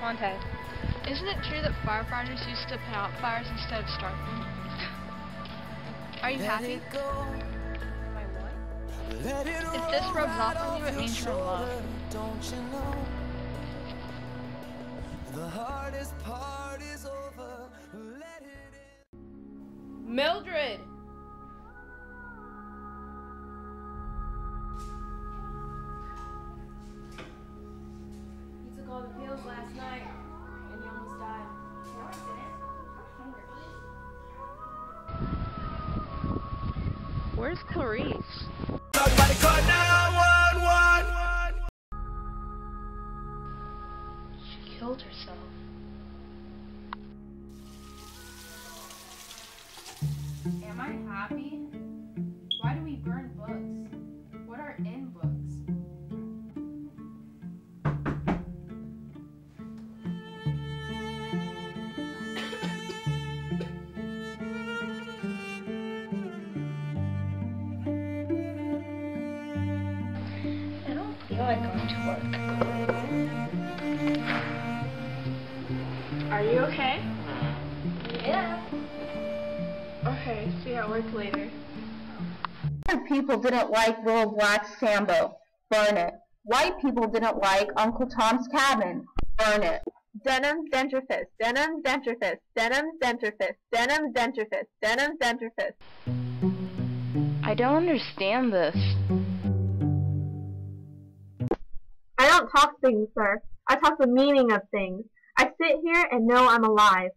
Montag. Isn't it true that firefighters used to put out fires instead of start them? Are you happy? Am I what? If this rubs off on you, it means you're in love. Don't you know? The hardest part is over. Let it in. Mildred! You took all the pills last night, and you almost died. No, I didn't. I'm hungry. Where's Clarice? Somebody call 911. She killed herself. Am I happy? Why do we burn books? What are in books? I don't feel like going to work. Are you okay? Yeah. Okay, see you at work later. People didn't like Little Black Sambo. Burn it. White people didn't like Uncle Tom's Cabin. Burn it. Denim dentifrice. Denim dentifrice. Denim dentifrice. Denim dentifrice. Denim dentifrice. I don't understand this. I don't talk things, sir. I talk the meaning of things. I sit here and know I'm alive.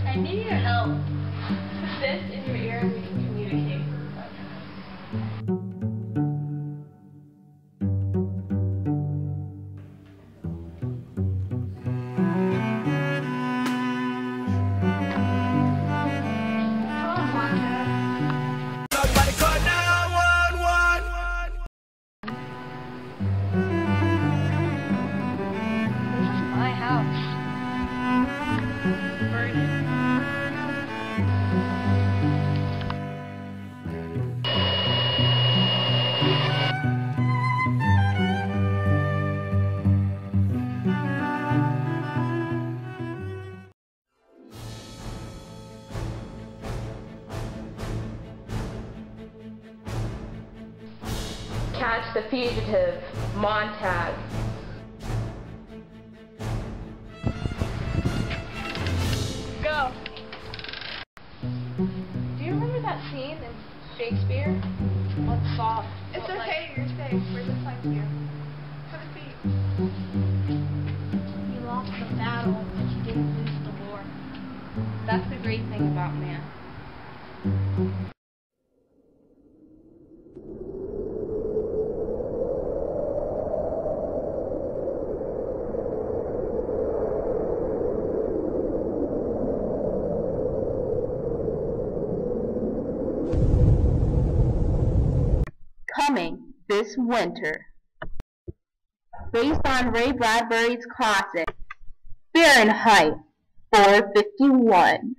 I need your help. Put this in your ear and we can communicate. Somebody call 911. This is my house. Burn it. Catch the fugitive, Montag. Go. Do you remember that scene in Shakespeare? What's soft? It's okay, you're safe. We're just like you. Have a seat. You lost the battle, but you didn't lose the war. That's the great thing about man. Coming this winter. Based on Ray Bradbury's classic, Fahrenheit 451.